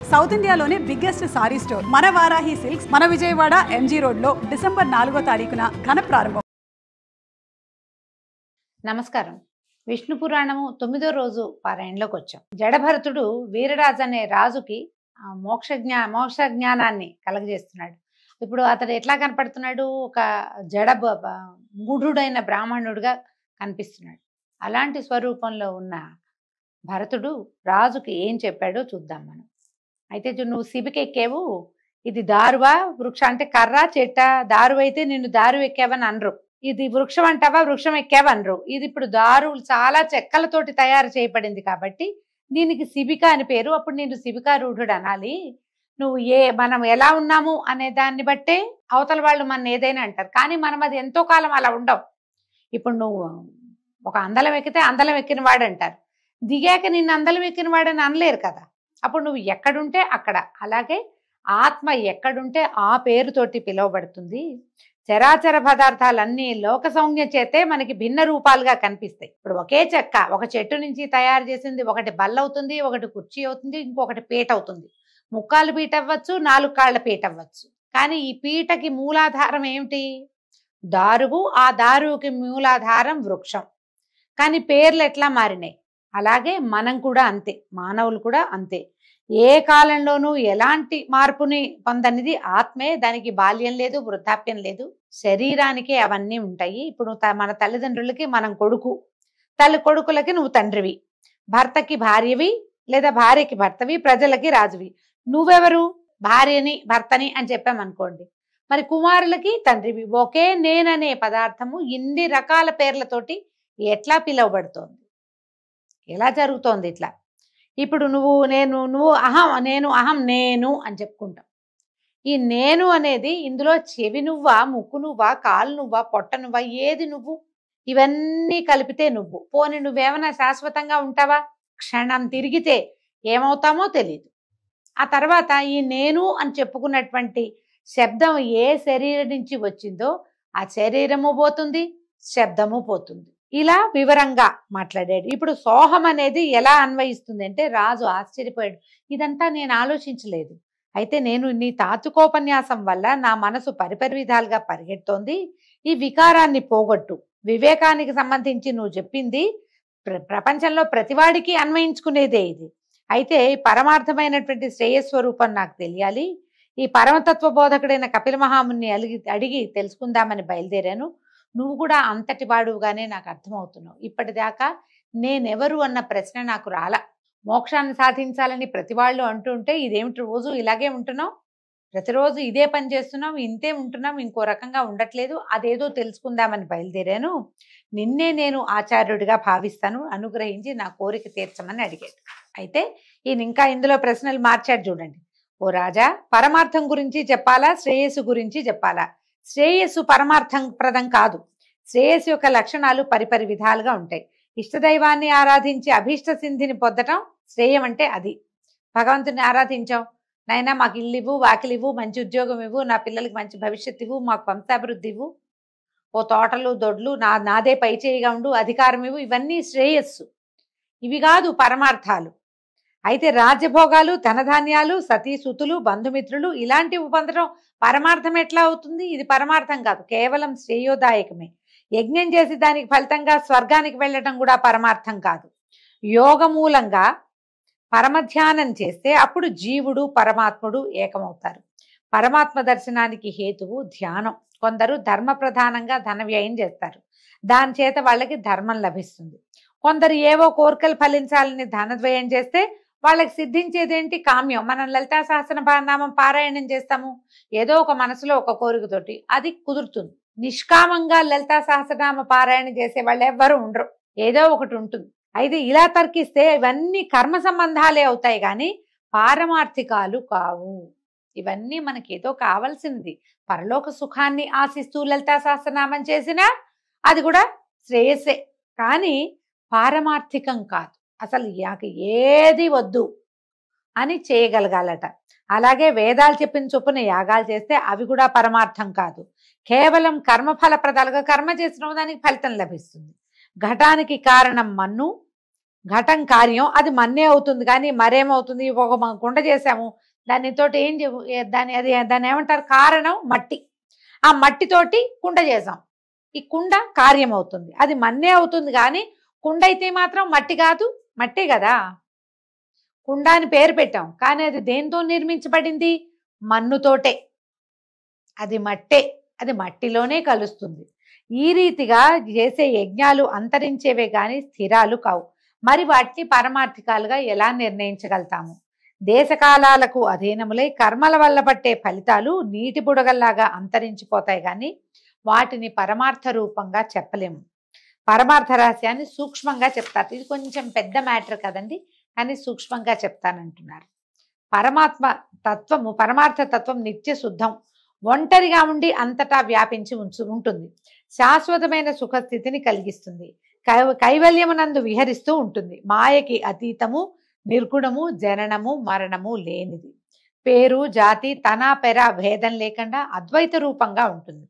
South ఇండియాలోనే biggest sorry store మన Varahi silks మన విజయవాడ ఎంజీ రోడ్లో డిసెంబర్ 4వ తారీఖున ఘన ప్రారంభం. నమస్కారం. విష్ణు పురాణము 9వ రోజు పారాయణలోకి వచ్చాం. జడభరతుడు వీరరాజు అనే రాజుకి మోక్ష జ్ఞానాన్ని కలగజేస్తున్నాడు. ఇప్పుడు అతడు ఎట్లా కనపడుతున్నాడు? ఒక మూఢుడైన బ్రాహ్మణుడిగా కనిపిస్తున్నాడు. అలాంటి స్వరూపంలో ఉన్న భరతుడు రాజుకి ఏం చెప్పాడో చూద్దాం మనం. అయితే నువ్వు సిబికెక్కావు, ఇది దారువా వృక్ష అంటే కర్ర చెట్ట, దారు అయితే నిన్ను దారు ఎక్కావని అనరు. ఇది వృక్షం అంటావా వృక్షం ఎక్కావనరు. ఇది ఇప్పుడు దారు చాలా చెక్కలతోటి తయారు చేయబడింది కాబట్టి దీనికి శిబిక అని పేరు. అప్పుడు నేను శిబికారూఢుడు అనాలి. నువ్వు మనం ఎలా ఉన్నాము అనే దాన్ని బట్టే అవతల వాళ్ళు మన ఏదైనా అంటారు. కానీ మనం అది ఎంతో కాలం అలా ఉండవు. ఇప్పుడు నువ్వు ఒక అందలం ఎక్కితే అందలం ఎక్కిన వాడు అంటారు, దిగాక నిన్ను అందలం ఎక్కిన వాడని అనలేరు కదా. అప్పుడు నువ్వు ఎక్కడుంటే అక్కడ. అలాగే ఆత్మ ఎక్కడుంటే ఆ పేరుతోటి పిలువబడుతుంది. చరాచర పదార్థాలన్నీ లోక సౌజ్ఞ చేతే మనకి భిన్న రూపాలుగా కనిపిస్తాయి. ఇప్పుడు ఒకే చెక్క ఒక చెట్టు నుంచి తయారు చేసింది ఒకటి బల్ల అవుతుంది, ఒకటి కుర్చీ అవుతుంది, ఇంకొకటి పీట అవుతుంది. ముక్కాలు పీట అవ్వచ్చు, 4 కాళ్ళ పీట అవ్వచ్చు. కానీ ఈ పీటకి మూలాధారం ఏమిటి? దారువు. ఆ దారువుకి మూలాధారం వృక్షం. కానీ పేర్లు ఎట్లా మారినాయి? అలాగే మనం కూడా అంతే, మానవులు కూడా అంతే. ఏ కాలంలోనూ ఎలాంటి మార్పుని పొందనిది ఆత్మే. దానికి బాల్యం లేదు, వృద్ధాప్యం లేదు. శరీరానికే అవన్నీ ఉంటాయి. ఇప్పుడు మన తల్లిదండ్రులకి మనం కొడుకు, కొడుకులకి నువ్వు తండ్రివి, భర్తకి భార్యవి లేదా భార్యకి భర్తవి, ప్రజలకి రాజువి. నువ్వెవరు? భార్యని భర్తని అని చెప్పామనుకోండి, మరి కుమారులకి తండ్రివి. ఒకే నేననే పదార్థము ఇన్ని రకాల పేర్లతోటి ఎట్లా పిలువబడుతోంది? ఎలా జరుగుతోంది ఇట్లా? ఇప్పుడు నువ్వు అహం నేను అని చెప్పుకుంటాం. ఈ నేను అనేది ఇందులో చెవి నువ్వా, ముక్కు నువ్వా, కాలు నువ్వా, పొట్ట నువ్వా, ఏది నువ్వు? ఇవన్నీ కలిపితే నువ్వు. పోనీ నువ్వేమైనా శాశ్వతంగా ఉంటావా? క్షణం తిరిగితే ఏమవుతామో తెలియదు. ఆ తర్వాత ఈ నేను అని చెప్పుకున్నటువంటి శబ్దం ఏ శరీరం నుంచి వచ్చిందో ఆ శరీరము పోతుంది, శబ్దము పోతుంది. ఇలా వివరంగా మాట్లాడాడు. ఇప్పుడు సోహం అనేది ఎలా అన్వయిస్తుంది అంటే రాజు ఆశ్చర్యపోయాడు. ఇదంతా నేను ఆలోచించలేదు. అయితే నేను నీ తాత్వికోపన్యాసం వల్ల నా మనసు పరిపరి విధాలుగా పరిగెడుతోంది. ఈ వికారాన్ని పోగొట్టు. వివేకానికి సంబంధించి నువ్వు చెప్పింది ప్రపంచంలో ప్రతివాడికి అన్వయించుకునేదే ఇది. అయితే పరమార్థమైనటువంటి శ్రేయస్వరూపం నాకు తెలియాలి. ఈ పరమతత్వ బోధకుడైన కపిల మహాముని అడిగి తెలుసుకుందామని బయలుదేరాను. నువ్వు కూడా అంతటి వాడుగానే నాకు అర్థమవుతున్నావు. ఇప్పటిదాకా నేనెవరు అన్న ప్రశ్న నాకు రాలా. మోక్షాన్ని సాధించాలని ప్రతి వాళ్ళు అంటుంటే ఇదేమిటి రోజు ఇలాగే ఉంటున్నావు, ప్రతిరోజు ఇదే పని చేస్తున్నావు, ఇంతే ఉంటున్నావు, ఇంకో రకంగా ఉండట్లేదు, అదేదో తెలుసుకుందామని బయలుదేరాను. నిన్నే నేను ఆచార్యుడిగా భావిస్తాను, అనుగ్రహించి నా కోరిక తీర్చమని అడిగాడు. అయితే ఈయన ఇంకా ఇందులో ప్రశ్నలు మార్చాడు చూడండి. ఓ రాజా, పరమార్థం గురించి చెప్పాలా, శ్రేయస్సు గురించి చెప్పాలా? శ్రేయస్సు పరమార్థం ప్రదం కాదు. శ్రేయస్సు యొక్క లక్షణాలు పరిపరి విధాలుగా ఉంటాయి. ఇష్టదైవాన్ని ఆరాధించి అభీష్ట సిద్ధిని పొందటం శ్రేయం అంటే అది. భగవంతుని ఆరాధించాం, నైనా మాకు ఇల్లు ఇవ్వు, వాకిలి ఇవ్వు, మంచి ఉద్యోగం ఇవ్వు, నా పిల్లలకి మంచి భవిష్యత్తు ఇవ్వు, మాకు వంశాభివృద్ధి ఇవ్వు, ఓ తోటలు దొడ్లు నాదే పై చేయిగా ఉండు, అధికారం ఇవ్వు, ఇవన్నీ శ్రేయస్సు. ఇవి కాదు పరమార్థాలు. అయితే రాజ్యభోగాలు, ధనధాన్యాలు, సతీసుతులు, బంధుమిత్రులు ఇలాంటివి పొందడం పరమార్థం ఎట్లా అవుతుంది? ఇది పరమార్థం కాదు, కేవలం శ్రేయోదాయకమే. యజ్ఞం చేసి దానికి ఫలితంగా స్వర్గానికి వెళ్ళటం కూడా పరమార్థం కాదు. యోగమూలంగా పరమధ్యానం చేస్తే అప్పుడు జీవుడు పరమాత్ముడు ఏకమవుతారు. పరమాత్మ దర్శనానికి హేతువు ధ్యానం. కొందరు ధర్మ ప్రధానంగా ధన వ్యయం చేస్తారు, దాని చేత వాళ్ళకి ధర్మం లభిస్తుంది. కొందరు ఏవో కోరికలు ఫలించాలని ధనద్వయం చేస్తే వాళ్ళకి సిద్ధించేదేంటి? కామ్యం. మనం లలితా సహస్రనామం పారాయణం చేస్తాము, ఏదో ఒక మనసులో ఒక కోరికతోటి, అది కుదురుతుంది. నిష్కామంగా లలితా సహస్రనామ పారాయణ చేసే వాళ్ళు ఎవ్వరూ ఉండరు, ఏదో ఒకటి ఉంటుంది. అయితే ఇలా తర్కిస్తే ఇవన్నీ కర్మ సంబంధాలే అవుతాయి కానీ పారమార్థికాలు కావు. ఇవన్నీ మనకి ఏదో కావాల్సింది, పరలోక సుఖాన్ని ఆశిస్తూ లలితా సహస్రనామం చేసినా అది కూడా శ్రేయస్సే, కానీ పారమార్థికం కాదు. అసలు ఏది వద్దు అని చేయగలగాలట. అలాగే వేదాలు చెప్పిన చొప్పున యాగాలు చేస్తే అవి కూడా పరమార్థం కాదు. కేవలం కర్మఫల ప్రదాలుగా కర్మ చేసిన దానికి ఫలితం లభిస్తుంది. ఘటానికి కారణం మన్ను, ఘటం కార్యం అది మన్నే అవుతుంది, కానీ మరేమవుతుంది, ఒక కుండ చేసాము దానితోటి దాన్ని ఏమంటారు, కారణం మట్టి, ఆ మట్టితోటి కుండ చేసాం, ఈ కుండ కార్యం అవుతుంది, అది మన్నే అవుతుంది, కానీ కుండ అయితే మాత్రం మట్టి కాదు, మట్టే కదా. కుండ అని పేరు పెట్టాం, కానీ అది దేంతో నిర్మించబడింది, మన్నుతోటే, అది మట్టే, అది మట్టిలోనే కలుస్తుంది. ఈ రీతిగా చేసే యజ్ఞాలు అంతరించేవే కానీ స్థిరాలు కావు. మరి వాటిని పరమార్థికాలుగా ఎలా నిర్ణయించగలుగుతాము? దేశకాలాలకు అధీనములై కర్మల వల్ల పట్టే ఫలితాలు నీటి బుడగల్లాగా అంతరించిపోతాయి, కానీ వాటిని పరమార్థ రూపంగా చెప్పలేము. పరమార్థ రహస్యాన్ని సూక్ష్మంగా చెప్తారు. ఇది కొంచెం పెద్ద మ్యాటర్ కదండి, కానీ సూక్ష్మంగా చెప్తానంటున్నారు. పరమార్థ తత్వం నిత్య శుద్ధం, ఒంటరిగా ఉండి అంతటా వ్యాపించి ఉంటుంది, శాశ్వతమైన సుఖస్థితిని కలిగిస్తుంది, కైవల్యమునందు విహరిస్తూ ఉంటుంది, మాయకి అతీతము, నిర్గుణము, జననము మరణము లేనిది, పేరు జాతి తన పెర భేదం లేకుండా అద్వైత రూపంగా ఉంటుంది.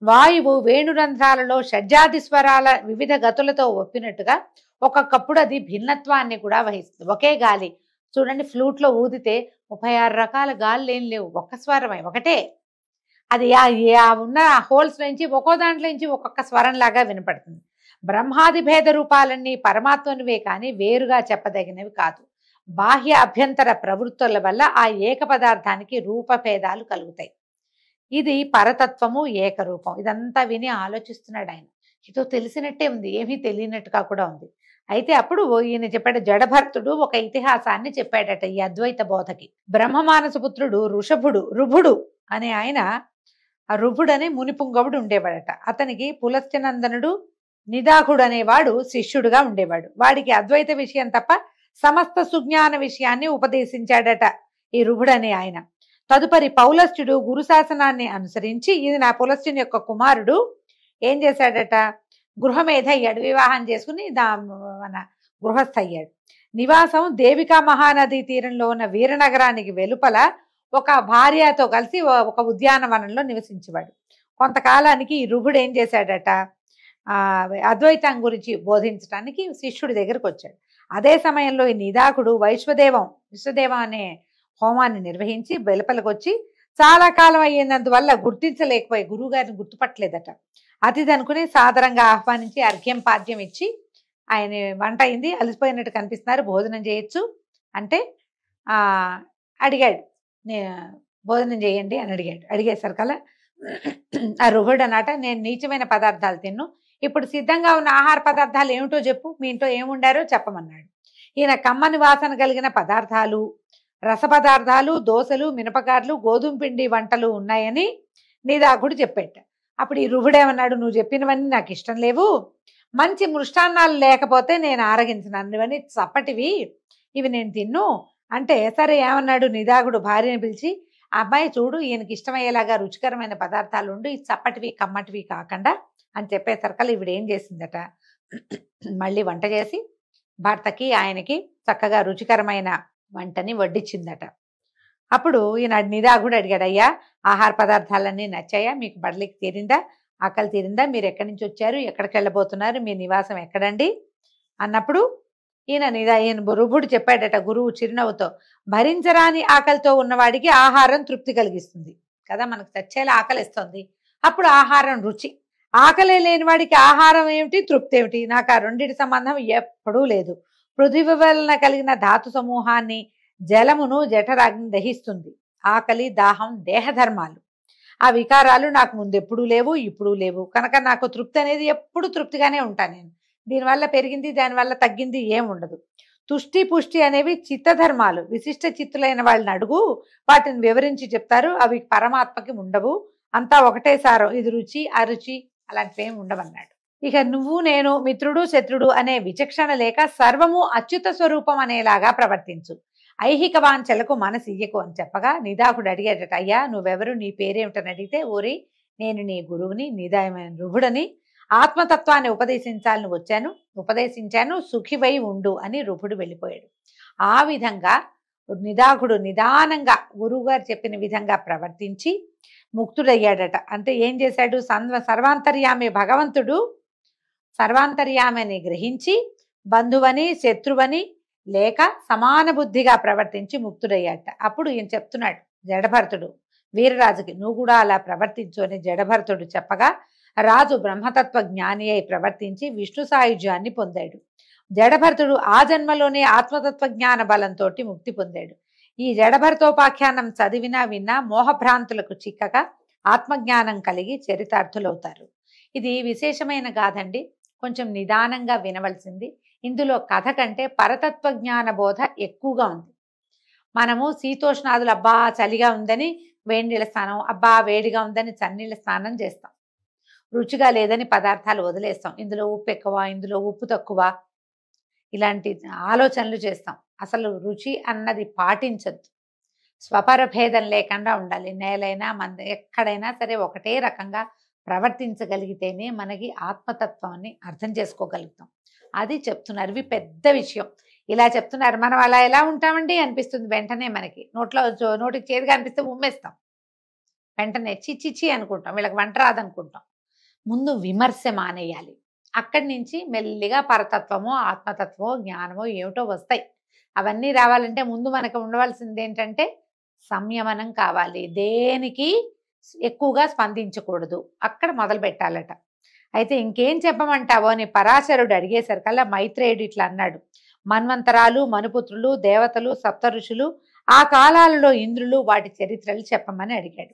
వాయువు వేణురంధ్రాలలో షడ్జాతి స్వరాల వివిధ గతులతో ఒప్పినట్టుగా ఒక్కొక్కప్పుడు అది భిన్నత్వాన్ని కూడా వహిస్తుంది. ఒకే గాలి చూడండి, ఫ్లూట్లో ఊదితే 36 రకాల గాలు ఏం లేవు, ఒక్క స్వరమే, ఒకటే, అది ఉన్న హోల్స్ నుంచి ఒక్కో దాంట్లో నుంచి ఒక్కొక్క స్వరం లాగా వినపడుతుంది. బ్రహ్మాది భేద రూపాలన్నీ పరమాత్మనివే కానీ వేరుగా చెప్పదగినవి కాదు. బాహ్య అభ్యంతర ప్రవృత్తుల వల్ల ఆ ఏక పదార్థానికి రూపభేదాలు కలుగుతాయి. ఇది పరతత్వము, ఏకరూపం. ఇదంతా విని ఆలోచిస్తున్నాడు ఆయన. ఏదో తెలిసినట్టే ఉంది, ఏమీ తెలియనట్టుగా కూడా ఉంది. అయితే అప్పుడు ఈయన చెప్పాడు, జడభర్తుడు ఒక ఇతిహాసాన్ని చెప్పాడట ఈ అద్వైత బోధకి. బ్రహ్మమానస పుత్రుడు రుభుడు అనే ఆయన, ఆ రుభుడు అనే మునిపుంగవుడు ఉండేవాడట. అతనికి పులస్త్యనందనుడు నిదాకుడు అనేవాడు శిష్యుడుగా ఉండేవాడు. వాడికి అద్వైత విషయం తప్ప సమస్త సుజ్ఞాన విషయాన్ని ఉపదేశించాడట ఈ రుభుడు అనే ఆయన. తదుపరి పౌలస్త్యుడు గురుశాసనాన్ని అనుసరించి, ఇది నా పులస్త్యుని యొక్క కుమారుడు, ఏం చేశాడట, గృహమేధ అయ్యాడు, వివాహం చేసుకుని మన గృహస్థ అయ్యాడు. నివాసం దేవికా మహానది తీరంలో ఉన్న వీరనగరానికి వెలుపల ఒక భార్యతో కలిసి ఒక ఉద్యానవనంలో నివసించేవాడు. కొంతకాలానికి ఈ రుభుడు ఏం చేశాడట, అద్వైతం గురించి బోధించడానికి శిష్యుడి దగ్గరకు వచ్చాడు. అదే సమయంలో ఈ నిదాకుడు విశ్వదేవం అనే హోమాన్ని నిర్వహించి వెలుపలకు వచ్చి చాలా కాలం అయ్యేందువల్ల గుర్తించలేకపోయి గురువుగారిని గుర్తుపట్టలేదట. అతిథి అనుకుని సాదరంగా ఆహ్వానించి అర్ఘ్యం పాద్యం ఇచ్చి, ఆయన వంట అయింది, అలసిపోయినట్టు కనిపిస్తున్నారు, భోజనం చేయొచ్చు అంటే అడిగాడు, భోజనం చేయండి అని అడిగేసరికల్లా ఆ రుభుడు అన్నట, నేను నీచమైన పదార్థాలు తిన్ను, ఇప్పుడు సిద్ధంగా ఉన్న ఆహార పదార్థాలు ఏమిటో చెప్పు, మీ ఇంట్లో ఏముండారో చెప్పమన్నాడు. ఈయన కమ్మని వాసన కలిగిన పదార్థాలు, రస పదార్థాలు, దోశలు, మినపగార్లు, గోధుమ పిండి వంటలు ఉన్నాయని నిదాకుడు చెప్పేట. అప్పుడు ఈ రుభుడేమన్నాడు, నువ్వు చెప్పినవన్నీ నాకు ఇష్టం లేవు, మంచి మృష్టాన్నాలు లేకపోతే నేను ఆరగించను, ఇవన్నీ చప్పటివి, ఇవి నేను తిన్ను అంటే, సరే ఏమన్నాడు నిదాకుడు భార్యని పిలిచి, అబ్బాయి చూడు, ఈయనకి ఇష్టమయ్యేలాగా రుచికరమైన పదార్థాలు ఉండు, ఈ చప్పటివి కమ్మటివి కాకుండా అని చెప్పేసరికల్లా ఈవిడ ఏం చేసిందట, మళ్ళీ వంట చేసి భర్తకి ఆయనకి చక్కగా రుచికరమైన వంటని వడ్డించిందట. అప్పుడు ఈయన నిదాకుడు అడిగాడు, అయ్యా ఆహార పదార్థాలన్నీ నచ్చాయా, మీకు బడలికి తీరిందా, ఆకలి తీరిందా, మీరు ఎక్కడి నుంచి వచ్చారు, ఎక్కడికి వెళ్ళబోతున్నారు, మీ నివాసం ఎక్కడండి అన్నప్పుడు ఈయన రుభుడు చెప్పాడట గురువు చిరునవ్వుతో, భరించరాని ఆకలితో ఉన్నవాడికి ఆహారం తృప్తి కలిగిస్తుంది కదా, మనకు చచ్చేలా ఆకలిస్తుంది, అప్పుడు ఆహారం రుచి. ఆకలే లేని వాడికి ఆహారం ఏమిటి, తృప్తి ఏమిటి, నాకు ఆ రెండింటి సంబంధం ఎప్పుడూ లేదు. పృథివీ వలన కలిగిన ధాతు సమూహాన్ని, జలమును జఠరాగ్ని దహిస్తుంది. ఆకలి దాహం దేహధర్మాలు, ఆ వికారాలు నాకు ముందు ఎప్పుడూ లేవు, ఇప్పుడు లేవు, కనుక నాకు తృప్తి అనేది ఎప్పుడు తృప్తిగానే ఉంటాను నేను. దీనివల్ల పెరిగింది, దానివల్ల తగ్గింది ఏం ఉండదు. తుష్టి పుష్టి అనేవి చిత్తధర్మాలు, విశిష్ట చిత్తులైన వాళ్ళని అడుగు, వాటిని వివరించి చెప్తారు, అవి పరమాత్మకి ఉండవు, అంతా ఒకటే సారం, ఇది రుచి అరుచి అలాంటివి ఏమి ఉండవన్నాడు. ఇక నువ్వు నేను మిత్రుడు శత్రుడు అనే విచక్షణ లేక సర్వము అచ్యుత స్వరూపం అనేలాగా ప్రవర్తించు, ఐహిక వాంఛలకు మనసు ఇయ్యకు అని చెప్పగా నిదాకుడు అడిగేటట, అయ్యా నువ్వెవరు, నీ పేరేమిటని అడిగితే, ఓరి నేను నీ గురువుని, నిదాయమైన రుభుడని, ఆత్మతత్వాన్ని ఉపదేశించాను, సుఖివై ఉండు అని రుభుడు వెళ్ళిపోయాడు. ఆ విధంగా నిదాకుడు నిదానంగా గురువుగారు చెప్పిన విధంగా ప్రవర్తించి ముక్తుడయ్యాడట. అంటే ఏం చేశాడు, సర్వాంతర్యామి భగవంతుడు సర్వాంతర్యామిని గ్రహించి బంధువని శత్రువని లేక సమాన బుద్ధిగా ప్రవర్తించి ముక్తుడయ్యాట. అప్పుడు ఈయన చెప్తున్నాడు జడభరతుడు వీరరాజుకి, నువ్వు కూడా అలా ప్రవర్తించు అని జడభరతుడు చెప్పగా రాజు బ్రహ్మతత్వ జ్ఞాని అయి ప్రవర్తించి విష్ణు సాయుధ్యాన్ని పొందాడు. జడభరతుడు ఆ జన్మలోనే ఆత్మతత్వ జ్ఞాన బలంతో ముక్తి పొందాడు. ఈ జడభరతోపాఖ్యానం చదివినా విన్నా మోహభ్రాంతులకు చిక్కక ఆత్మజ్ఞానం కలిగి చరితార్థులవుతారు. ఇది విశేషమైన గాథండి, కొంచెం నిదానంగా వినవలసింది. ఇందులో కథ కంటే పరతత్వ జ్ఞాన బోధ ఎక్కువగా ఉంది. మనము శీతోష్ణాదులు అబ్బా చలిగా ఉందని వేడినీళ్ళ స్నానం, అబ్బా వేడిగా ఉందని చన్నీళ్ళ స్నానం చేస్తాం. రుచిగా లేదని పదార్థాలు వదిలేస్తాం. ఇందులో ఉప్పు ఎక్కువ, ఇందులో ఉప్పు తక్కువ, ఇలాంటి ఆలోచనలు చేస్తాం. అసలు రుచి అన్నది పాటించద్దు. స్వపరభేదం లేకుండా ఉండాలి. నేలైనా ఎక్కడైనా సరే ఒకటే రకంగా ప్రవర్తించగలిగితేనే మనకి ఆత్మతత్వాన్ని అర్థం చేసుకోగలుగుతాం. అది చెప్తున్నారు. ఇవి పెద్ద విషయం. ఇలా చెప్తున్నారు. మనం అలా ఎలా ఉంటామండి అనిపిస్తుంది వెంటనే. మనకి నోటికి చేదుగా అనిపిస్తే ఉమ్మేస్తాం, వెంటనే చిచ్చిచి అనుకుంటాం, వీళ్ళకి వంట రాదనుకుంటాం. ముందు విమర్శ మానేయాలి. అక్కడి నుంచి మెల్లిగా పరతత్వమో ఆత్మతత్వమో జ్ఞానమో ఏమిటో వస్తాయి. అవన్నీ రావాలంటే ముందు మనకు ఉండవలసింది ఏంటంటే సంయమనం కావాలి. దేనికి ఎక్కువగా స్పందించకూడదు, అక్కడ మొదలు పెట్టాలట. అయితే ఇంకేం చెప్పమంటావో అని పరాశరుడు అడిగేసరికల్లా మైత్రేయుడు ఇట్లా అన్నాడు. మన్వంతరాలు, మనుపుత్రులు, దేవతలు, సప్త ఋషులు, ఆ కాలాలలో ఇంద్రులు, వాటి చరిత్రలు చెప్పమని అడిగాడు.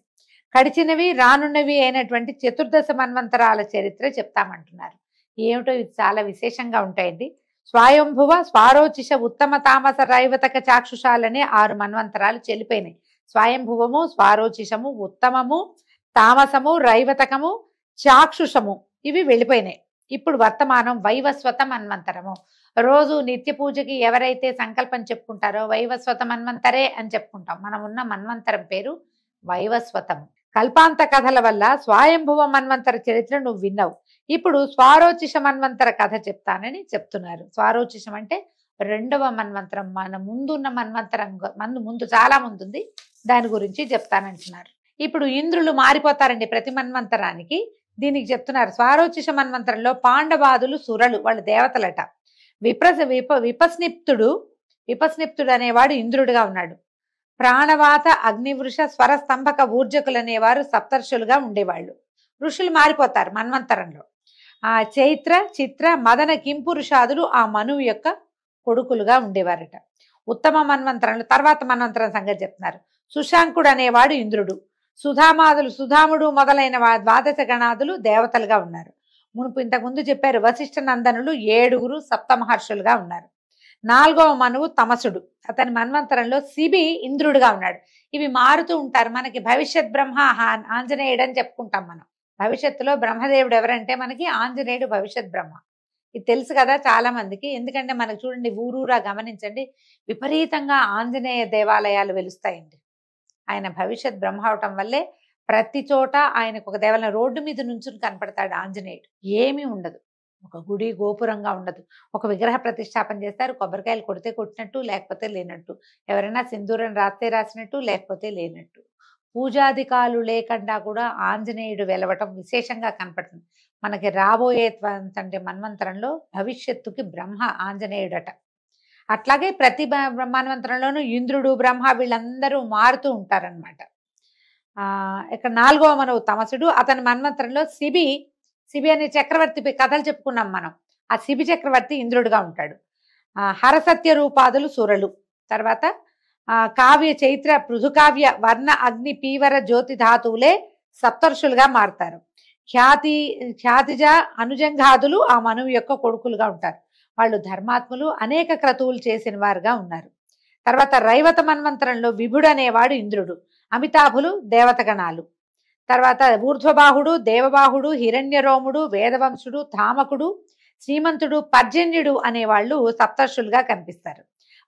గడిచినవి రానున్నవి అయినటువంటి చతుర్దశ మన్వంతరాల చరిత్ర చెప్తామంటున్నారు. ఏమిటో ఇది చాలా విశేషంగా ఉంటాయండి. స్వయంభువ, స్వారోచిష, ఉత్తమ, తామస, రైవతక, చాక్షుషాలనే 6 మన్వంతరాలు చెల్లిపోయినాయి. స్వయంభువము, స్వారోచిషము, ఉత్తమము, తామసము, రైవతకము, చాక్షుషము ఇవి వెళ్ళిపోయినాయి. ఇప్పుడు వర్తమానం వైవస్వత మన్వంతరము. రోజు నిత్య పూజకి ఎవరైతే సంకల్పం చెప్పుకుంటారో వైవస్వత మన్వంతరే అని చెప్పుకుంటాం. మనం ఉన్న మన్వంతరం పేరు వైవస్వతం. కల్పాంత కథల వల్ల స్వయంభువ మన్వంతర చరిత్ర నువ్వు విన్నావు. ఇప్పుడు స్వారోచిష మన్వంతర కథ చెప్తానని చెప్తున్నారు. స్వారోచిషం అంటే 2వ మన్వంతరం. మన ముందున్న మన్వంతరం ముందు చాలా ముందుంది, దాని గురించి చెప్తానంటున్నారు. ఇప్పుడు ఇంద్రులు మారిపోతారండి ప్రతి మన్వంతరానికి. దీనికి చెప్తున్నారు. స్వారోచిష మన్వంతరంలో పాండవాదులు సురలు, వాళ్ళు దేవతలట. విపస్నిప్తుడు అనేవాడు ఇంద్రుడిగా ఉన్నాడు. ప్రాణవాత, అగ్నివృష, స్వరస్తంభక, ఊర్జకులు అనేవారు సప్తర్షులుగా ఉండేవాళ్ళు. ఋషులు మారిపోతారు మన్వంతరంలో. ఆ చైత్ర, చిత్ర, మదన, కింపురుషాదులు ఆ మనువు యొక్క కొడుకులుగా ఉండేవారట. ఉత్తమ మన్వంతరంలో తర్వాత మన్వంతరం సంగతి చెప్తున్నారు. సుశాంకుడు అనేవాడు ఇంద్రుడు. సుధాముడు మొదలైన 12 గణాదులు దేవతలుగా ఉన్నారు. మునుపు ఇంతకుముందు చెప్పారు వశిష్ఠ నందనులు 7 సప్తమహర్షులుగా ఉన్నారు. 4వ మనువు తమసుడు, అతని మన్వంతరంలో శిబి ఇంద్రుడుగా ఉన్నాడు. ఇవి మారుతూ ఉంటారు. మనకి భవిష్యత్ బ్రహ్మ ఆంజనేయుడు అని చెప్పుకుంటాం మనం. భవిష్యత్తులో బ్రహ్మదేవుడు ఎవరంటే మనకి ఆంజనేయుడు భవిష్యత్ బ్రహ్మ. ఇది తెలుసు కదా చాలా మందికి. ఎందుకంటే మనకు చూడండి ఊరూరా గమనించండి, విపరీతంగా ఆంజనేయ దేవాలయాలు వెలుస్తాయండి. ఆయన భవిష్యత్ బ్రహ్మ అవటం వల్లే ప్రతి చోట ఆయనకు ఒక దేవాలయం, రోడ్డు మీద నుంచుని కనపడతాడు ఆంజనేయుడు. ఏమీ ఉండదు, ఒక గుడి గోపురంగా ఉండదు. ఒక విగ్రహ ప్రతిష్టాపన చేస్తారు, కొబ్బరికాయలు కొడితే కొట్టినట్టు లేకపోతే లేనట్టు, ఎవరైనా సింధూరం రాస్తే రాసినట్టు లేకపోతే లేనట్టు. పూజాధికాలు లేకుండా కూడా ఆంజనేయుడు వెలవటం విశేషంగా కనపడుతుంది మనకి. రాబోయే మన్వంతరంలో భవిష్యత్తుకి బ్రహ్మ ఆంజనేయుడట. అట్లాగే ప్రతి మన్వంతరంలోనూ ఇంద్రుడు, బ్రహ్మ వీళ్ళందరూ మారుతూ ఉంటారనమాట. ఇక్కడ 4వ మనువు తమసుడు, అతని మన్వంతరంలో శిబి అనే చక్రవర్తి కథలు చెప్పుకున్నాం మనం. ఆ శిబి చక్రవర్తి ఇంద్రుడుగా ఉంటాడు. హరసత్య రూపాదులు సురలు. తర్వాత కావ్య, చైత్ర, పృథుకావ్య, వర్ణ, అగ్ని, పీవర, జ్యోతి ధాతువులే సప్తర్షులుగా మారుతారు. ఖ్యాతిజ, అనుజంఘాదులు ఆ మనువు యొక్క కొడుకులుగా ఉంటారు. వాళ్ళు ధర్మాత్ములు, అనేక క్రతువులు చేసిన వారుగా ఉన్నారు. తర్వాత రైవత మన్వంతరంలో విభుడు అనేవాడు ఇంద్రుడు. అమితాభులు దేవతగణాలు. తర్వాత ఊర్ధ్వబాహుడు, దేవబాహుడు, హిరణ్యరోముడు, వేదవంశుడు, ధామకుడు, శ్రీమంతుడు, పర్జన్యుడు అనేవాళ్ళు సప్తర్షులుగా కనిపిస్తారు.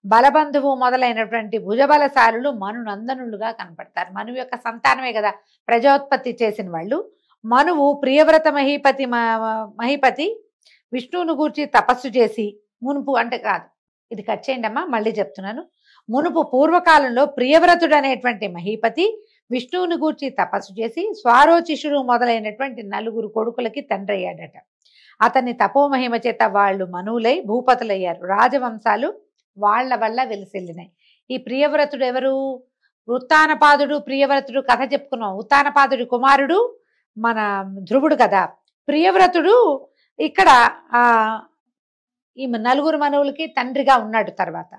బలబంధువు మొదలైనటువంటి భుజబలశాలులు మనునందనులుగా కనపడతారు. మనువు యొక్క సంతానమే కదా ప్రజోత్పత్తి చేసిన వాళ్ళు. మనువు ప్రియవ్రత మహిపతి విష్ణువును గూర్చి తపస్సు చేసి, మునుపు అంటే కాదు, ఇది కట్ చేయండి అమ్మా, మళ్ళీ చెప్తున్నాను. మునుపు పూర్వకాలంలో ప్రియవ్రతుడు అనేటువంటి మహీపతి విష్ణువుని గూర్చి తపస్సు చేసి స్వారోచిషుడు మొదలైనటువంటి 4 కొడుకులకి తండ్రి అయ్యాడట. అతని తపోమహిమ చేత వాళ్ళు మనువులై భూపతులయ్యారు. రాజవంశాలు వాళ్ళ వల్ల వెలిసిల్లినాయి. ఈ ప్రియవ్రతుడు ఎవరు? ఉత్తానపాదుడు ప్రియవ్రతుడు కథ చెప్పుకున్నాం. ఉత్తానపాదుడి కుమారుడు మన ధ్రువుడు కదా. ప్రియవ్రతుడు ఇక్కడ ఈ నలుగురు మనువులకి తండ్రిగా ఉన్నాడు. తర్వాత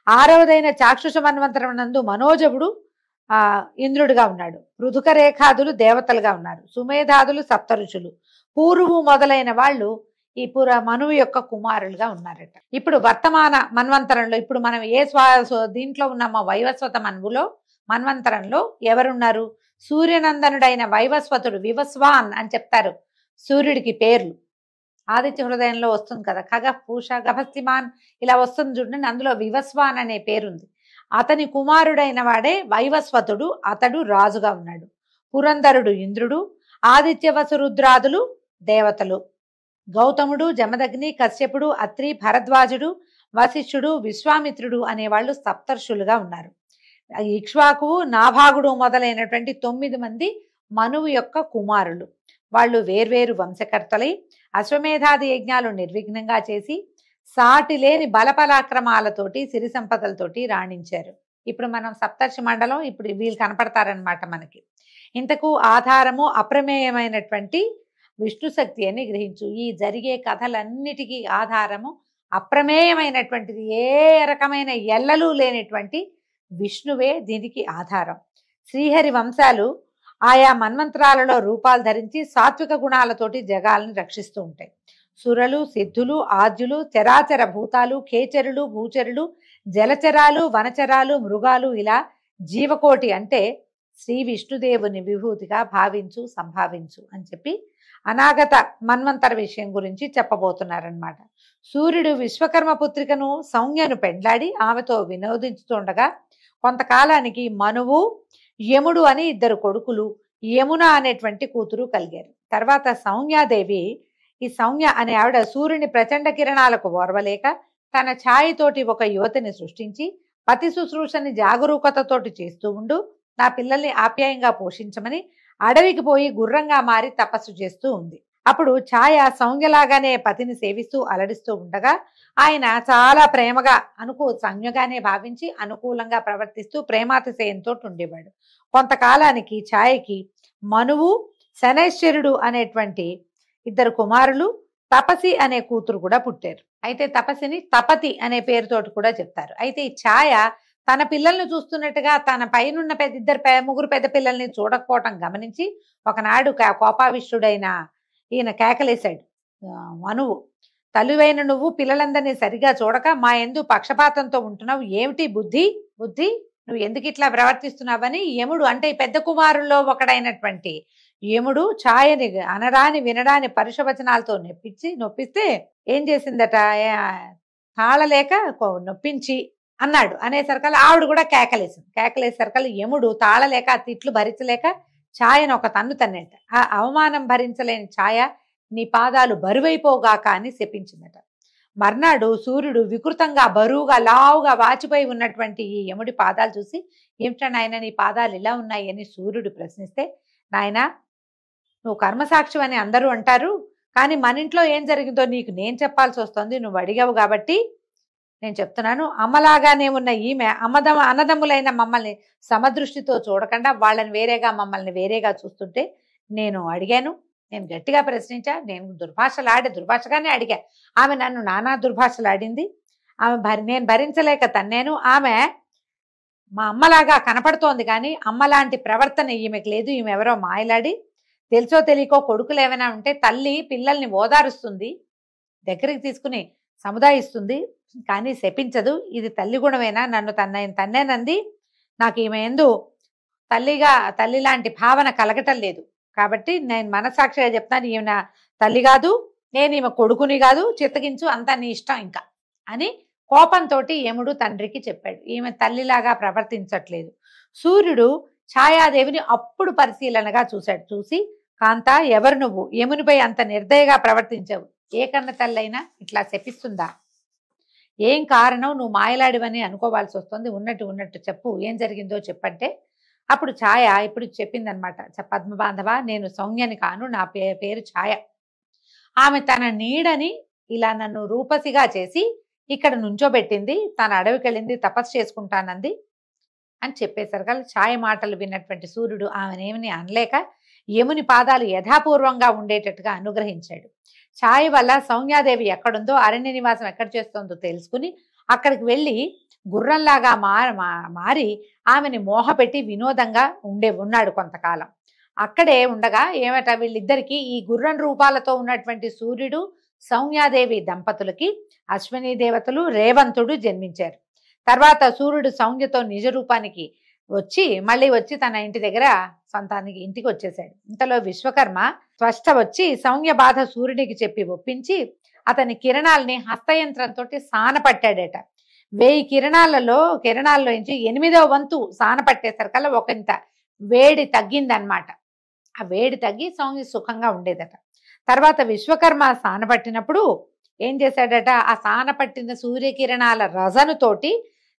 6వదైన చాక్షుష మన్వంతరం నందు మనోజవుడు ఇంద్రుడిగా ఉన్నాడు. పృథుక రేఖాదులు దేవతలుగా ఉన్నారు. సుమేధాదులు సప్తఋషులు, పూర్వు మొదలైన వాళ్ళు ఈ మనువు యొక్క కుమారులుగా ఉన్నారట. ఇప్పుడు వర్తమాన మన్వంతరంలో ఇప్పుడు మనం దీంట్లో ఉన్నామో వైవస్వత మన్వంతరంలో ఎవరున్నారు? సూర్యనందనుడైన వైవస్వతుడు, వివస్వాన్ అని చెప్తారు సూర్యుడికి పేర్లు. ఆదిత్య హృదయంలో వస్తుంది కదా, ఖగ పూష గభస్తిమాన్ ఇలా వస్తుంది చూడండి. అందులో వివస్వాన్ అనే పేరుంది. అతని కుమారుడైన వాడే వైవస్వతుడు. అతడు రాజుగా ఉన్నాడు. పురంధరుడు ఇంద్రుడు, ఆదిత్యవసురుద్రాదులు దేవతలు, గౌతముడు, జమదగ్ని, కశ్యపుడు, అత్రి, భరద్వాజుడు, వశిష్ఠుడు, విశ్వామిత్రుడు అనేవాళ్ళు సప్తర్షులుగా ఉన్నారు. ఇక్ష్వాకువు, నాభాగుడు మొదలైనటువంటి 9 మంది మనువు యొక్క కుమారులు. వాళ్ళు వేర్వేరు వంశకర్తలై అశ్వమేధాది యజ్ఞాలు నిర్విఘ్నంగా చేసి సాటి లేని బలపరాక్రమాలతోటి సిరి సంపదలతోటి రాణించారు. ఇప్పుడు మనం సప్తర్షి మండలం ఇప్పుడు వీళ్ళు కనపడతారనమాట మనకి. ఇంతకు ఆధారము అప్రమేయమైనటువంటి విష్ణు శక్తి అని గ్రహించు. ఈ జరిగే కథలన్నిటికీ ఆధారము అప్రమేయమైనటువంటిది, ఏ రకమైన ఎల్లలు లేనటువంటి విష్ణువే దీనికి ఆధారం. శ్రీహరి వంశాలు ఆయా మన్వంతరాలలో రూపాలు ధరించి సాత్విక గుణాలతోటి జగాలను రక్షిస్తూ ఉంటాయి. సురలు, సిద్ధులు, ఆద్యులు, చరాచర భూతాలు, ఖేచరులు, భూచరులు, జలచరాలు, వనచరాలు, మృగాలు ఇలా జీవకోటి అంటే శ్రీ విష్ణుదేవుని విభూతిగా భావించు, సంభావించు అని చెప్పి అనాగత మన్వంతర విషయం గురించి చెప్పబోతున్నారనమాట. సూర్యుడు విశ్వకర్మ పుత్రికను సౌమ్యను పెండ్లాడి ఆమెతో వినోదించుతుండగా కొంతకాలానికి మనువు, యముడు అని 2 కొడుకులు, యమున అనేటువంటి కూతురు కలిగారు. తర్వాత సౌమ్యాదేవి, ఈ సౌమ్య అనే ఆవిడ సూర్యుని ప్రచండ కిరణాలకు ఓర్వలేక తన ఛాయతోటి ఒక యువతిని సృష్టించి పతి శుశ్రూషని జాగరూకతతోటి చేస్తూ ఉండు, నా పిల్లల్ని ఆప్యాయంగా పోషించమని అడవికి పోయి గుర్రంగా మారి తపస్సు చేస్తూ ఉంది. అప్పుడు ఛాయ సౌమ్యలాగానే పతిని సేవిస్తూ అలడిస్తూ ఉండగా ఆయన చాలా ప్రేమగా సౌమ్యగానే భావించి అనుకూలంగా ప్రవర్తిస్తూ ప్రేమాతిశయంతో ఉండేవాడు. కొంతకాలానికి ఛాయకి మనువు, శనైశ్వరుడు అనేటువంటి 2 కుమారులు, తపసి అనే కూతురు కూడా పుట్టారు. అయితే తపసిని తపతి అనే పేరుతోటి కూడా చెప్తారు. అయితే ఈ ఛాయ తన పిల్లల్ని చూస్తున్నట్టుగా తన పైనున్న 3 పెద్ద పిల్లల్ని చూడకపోవటం గమనించి ఒకనాడు కోపావిష్టుడైన ఈయన కేకలేశాడు. మనువు, తల్లివైన నువ్వు పిల్లలందరినీ సరిగా చూడక మా యందు పక్షపాతంతో ఉంటున్నావు, ఏమిటి బుద్ధి నువ్వు ఎందుకు ఇట్లా ప్రవర్తిస్తున్నావని యముడు అంటే ఈ పెద్ద కుమారుల్లో ఒకడైనటువంటి యముడు ఛాయని అనరాని వినడాని పరుషవచనాలతో నొప్పిస్తే ఏం చేసిందట, తాళలేక నొప్పించి అన్నాడు. అనేసరికల్లా ఆవిడ కూడా కేకలేసరికల్లా యముడు తాళలేక తిట్లు భరించలేక ఛాయను ఒక తన్ను తన్నేట. ఆ అవమానం భరించలేని ఛాయ నీ పాదాలు బరువైపోగాక అని శపించిందట. మర్నాడు సూర్యుడు వికృతంగా బరువుగా లావుగా వాచిపోయి ఉన్నటువంటి ఈ యముడి పాదాలు చూసి ఏమిటా నాయన నీ పాదాలు ఇలా ఉన్నాయి అని సూర్యుడు ప్రశ్నిస్తే, నాయన నువ్వు కర్మసాక్షి అని అందరూ అంటారు, కానీ మన ఇంట్లో ఏం జరిగిందో నీకు నేను చెప్పాల్సి వస్తుంది, నువ్వు అడిగావు కాబట్టి నేను చెప్తున్నాను. అమ్మలాగానే ఉన్న ఈమె అన్నదమ్ములైన మమ్మల్ని సమదృష్టితో చూడకుండా వాళ్ళని వేరేగా మమ్మల్ని వేరేగా చూస్తుంటే నేను అడిగాను, నేను గట్టిగా ప్రశ్నించా, నేను దుర్భాషగానే అడిగా. ఆమె నన్ను నానా దుర్భాషలు ఆడింది. నేను భరించలేక తన్నేను. ఆమె మా అమ్మలాగా కనపడుతోంది కానీ అమ్మలాంటి ప్రవర్తన ఈమెకు లేదు. ఈమె ఎవరో మాయలాడి తెలుసో తెలియకో కొడుకులు ఏమైనా ఉంటే తల్లి పిల్లల్ని ఓదారుస్తుంది, దగ్గరికి తీసుకుని సముదాయిస్తుంది, కానీ శపించదు. ఇది తల్లి గుణమేనా? నన్ను తన్నేనంది. నాకు ఈమె ఎందు తల్లి లాంటి భావన కలగటం లేదు. కాబట్టి నేను మనసాక్షిగా చెప్తాను, ఈమె తల్లి కాదు, నేను ఈమె కొడుకుని కాదు, చిత్తగించు, అంతా నీ ఇష్టం ఇంకా అని కోపంతో యముడు తండ్రికి చెప్పాడు. ఈమె తల్లిలాగా ప్రవర్తించట్లేదు. సూర్యుడు ఛాయాదేవిని అప్పుడు పరిశీలనగా చూశాడు. చూసి, కాంత ఎవరు నువ్వు? యమునిపై అంత నిర్దయగా ప్రవర్తించవు. ఏ కన్న తల్లైనా ఇట్లా శపిస్తుందా? ఏం కారణం? నువ్వు మాయలాడివని అనుకోవాల్సి వస్తుంది, ఉన్నట్టు చెప్పు, ఏం జరిగిందో చెప్పంటే అప్పుడు ఛాయ ఇప్పుడు చెప్పిందనమాట. పద్మబాంధవ, నేను సౌమ్యని కాను, నా పేరు ఛాయ. ఆమె తన నీడని ఇలా నన్ను రూపసిగా చేసి ఇక్కడ నుంచోబెట్టింది, తన అడవికి వెళ్ళింది, తపస్సు చేసుకుంటానంది అని చెప్పేసరికి ఛాయ మాటలు విన్నటువంటి సూర్యుడు ఆమెనేమిని అనలేక యముని పాదాలు యథాపూర్వంగా ఉండేటట్టుగా అనుగ్రహించాడు. ఛాయ వల్ల సౌమ్యాదేవి ఎక్కడుందో, అరణ్య నివాసం ఎక్కడ చేస్తోందో తెలుసుకుని అక్కడికి వెళ్ళి గుర్రంలాగా మారి ఆమెని మోహపెట్టి వినోదంగా ఉన్నాడు కొంతకాలం. అక్కడే ఉండగా ఏమట వీళ్ళిద్దరికీ ఈ గుర్రం రూపాలతో ఉన్నటువంటి సూర్యుడు సౌమ్యాదేవి దంపతులకి అశ్విని దేవతలు రేవంతుడు జన్మించారు. తర్వాత సూర్యుడు సౌమ్యతో నిజ రూపానికి మళ్ళీ వచ్చి తన ఇంటి దగ్గర ఇంటికి వచ్చేసాడు. ఇంతలో విశ్వకర్మ స్పష్ట వచ్చి సౌమ్య బాధ సూర్యుడికి చెప్పి ఒప్పించి అతని కిరణాలని హస్తయంత్రంతో సానపట్టాడట. 1000 కిరణాల్లో నుంచి 8వ వంతు సానపట్టేసరికల్లా ఒకంత వేడి తగ్గిందనమాట. ఆ వేడి తగ్గి సౌమ్య సుఖంగా ఉండేదట. తర్వాత విశ్వకర్మ సానపట్టినప్పుడు ఏం చేశాడట, ఆ సానపట్టిన సూర్యకిరణాల రజనుతోటి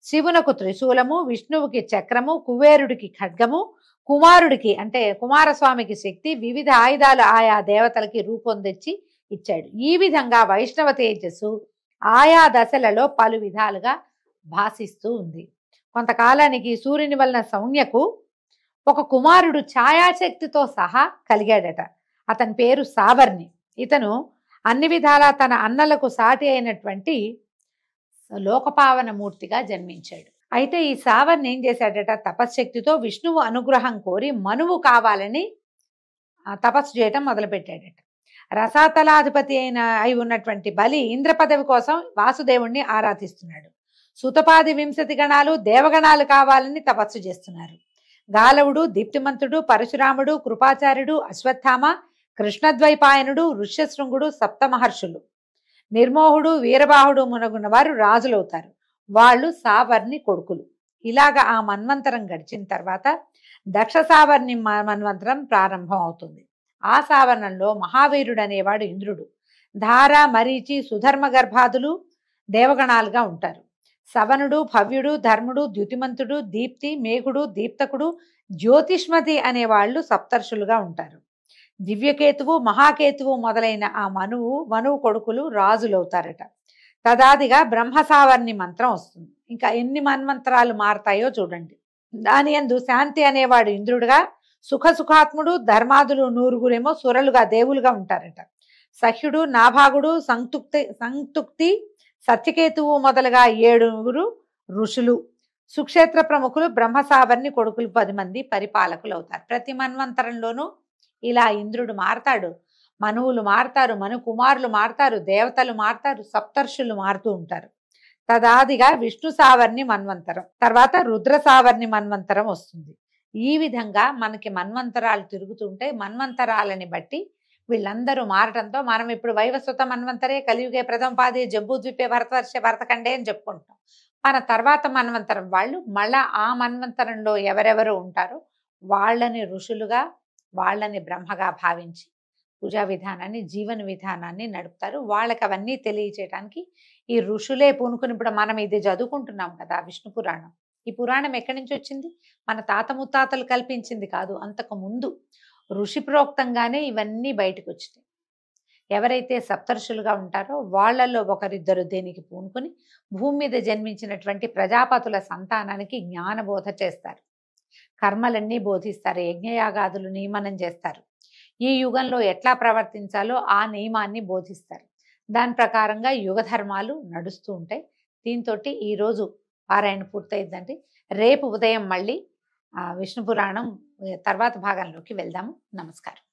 శివునకు త్రిశూలము, విష్ణువుకి చక్రము, కుబేరుడికి ఖడ్గము, కుమారుడికి అంటే కుమారస్వామికి శక్తి, వివిధ ఆయుధాలు ఆయా దేవతలకి రూపొందించి ఇచ్చాడు. ఈ విధంగా వైష్ణవ తేజస్సు ఆయా దశలలో పలు విధాలుగా భాసిస్తూ ఉంది. కొంతకాలానికి సూర్యుని వలన సౌమ్యకు ఒక కుమారుడు ఛాయాశక్తితో సహా కలిగాడట. అతని పేరు సావర్ణి. ఇతను అన్ని విధాలా తన అన్నలకు సాటి అయినటువంటి లోకపావన మూర్తిగా జన్మించాడు. అయితే ఈ సావర్ణి ఏం చేశాడట, తపశ్శక్తితో విష్ణువు అనుగ్రహం కోరి మనువు కావాలని తపస్సు చేయటం మొదలుపెట్టాడట. రసాతలాధిపతి అయి ఉన్నటువంటి బలి ఇంద్ర పదవి కోసం వాసుదేవుణ్ణి ఆరాధిస్తున్నాడు. సుతపాది 20 గణాలు దేవగణాలు కావాలని తపస్సు చేస్తున్నారు. గాలవుడు, దీప్తిమంతుడు, పరశురాముడు, కృపాచార్యుడు, అశ్వత్థామ, కృష్ణద్వైపాయనుడు, ఋష్యశృంగుడు, సప్తమహర్షులు, నిర్మోహుడు, వీరబాహుడు మునగున్న వారు రాజులవుతారు. వాళ్ళు సావర్ణి కొడుకులు. ఇలాగా ఆ మన్వంతరం గడిచిన తర్వాత దక్ష సావర్ణి మన్వంతరం ప్రారంభం అవుతుంది. ఆ సావర్ణంలో మహావీరుడు అనేవాడు ఇంద్రుడు. ధార, మరీచి, సుధర్మ గర్భాదులు దేవగణాలుగా ఉంటారు. సవనుడు, భవ్యుడు, ధర్ముడు, ద్యుతిమంతుడు, దీప్తి, మేఘుడు, దీప్తకుడు, జ్యోతిష్మతి అనేవాళ్ళు సప్తర్షులుగా ఉంటారు. దివ్యకేతువు, మహాకేతువు మొదలైన ఆ మనువు కొడుకులు రాజులవుతారట. తదాదిగా బ్రహ్మసావర్ణి మంత్రం వస్తుంది. ఇంకా ఎన్ని మన్వంతరాలు మారతాయో చూడండి. దాని యందు శాంతి అనేవాడు ఇంద్రుడుగా, సుఖాత్ముడు, ధర్మాదులు 100 సురలుగా దేవులుగా ఉంటారట. సహ్యుడు, నాభాగుడు, సంతుక్తి, సత్యకేతువు మొదలుగా 7 ఋషులు, సుక్షేత్ర ప్రముఖులు, బ్రహ్మసావర్ణి కొడుకులు 10 మంది పరిపాలకులు అవుతారు. ప్రతి మన్వంతరంలోనూ ఇలా ఇంద్రుడు మారతాడు, మనువులు మారతారు, మను కుమారులు మారతారు, దేవతలు మారతారు, సప్తర్షులు మారుతూ ఉంటారు. తదాదిగా విష్ణు సావర్ణి మన్వంతరం, తర్వాత రుద్ర సావర్ణి మన్వంతరం వస్తుంది. ఈ విధంగా మనకి మన్వంతరాలు తిరుగుతుంటే మన్వంతరాలని బట్టి వీళ్ళందరూ మారటంతో మనం ఇప్పుడు వైవస్వత మన్వంతరే, కలియుగే ప్రథమ పాదే, జంబూద్వీపే, భరతవర్షే, భరతఖండే అని చెప్పుకుంటాం. మన తర్వాత మన్వంతరం వాళ్ళు మళ్ళా ఆ మన్వంతరంలో ఎవరెవరు ఉంటారో వాళ్ళని ఋషులుగా, వాళ్ళని బ్రహ్మగా భావించి పూజా విధానాన్ని, జీవన విధానాన్ని నడుపుతారు. వాళ్ళకి అవన్నీ తెలియచేయడానికి ఈ ఋషులే పూనుకుని, ఇప్పుడు మనం ఇది చదువుకుంటున్నాం కదా విష్ణు పురాణం. ఈ పురాణం ఎక్కడి నుంచి వచ్చింది? మన తాత ముత్తాతలు కల్పించింది కాదు. అంతకు ముందు ఋషి ప్రోక్తంగానే ఇవన్నీ బయటకు వచ్చినాయి. ఎవరైతే సప్తర్షులుగా ఉంటారో వాళ్ళల్లో ఒకరిద్దరు దేనికి పూనుకుని భూమి మీద జన్మించినటువంటి ప్రజాపతుల సంతానానికి జ్ఞానబోధ చేస్తారు, కర్మలన్నీ బోధిస్తారు, యజ్ఞయాగాదులు నియమనం చేస్తారు. ఈ యుగంలో ఎట్లా ప్రవర్తించాలో ఆ నియమాన్ని బోధిస్తారు. దాని ప్రకారంగా యుగ ధర్మాలు నడుస్తూ ఉంటాయి. దీంతో ఈరోజు పారాయణ పూర్తయిందండి. రేపు ఉదయం మళ్ళీ విష్ణు పురాణం తర్వాత భాగంలోకి వెళ్దాము. నమస్కారం.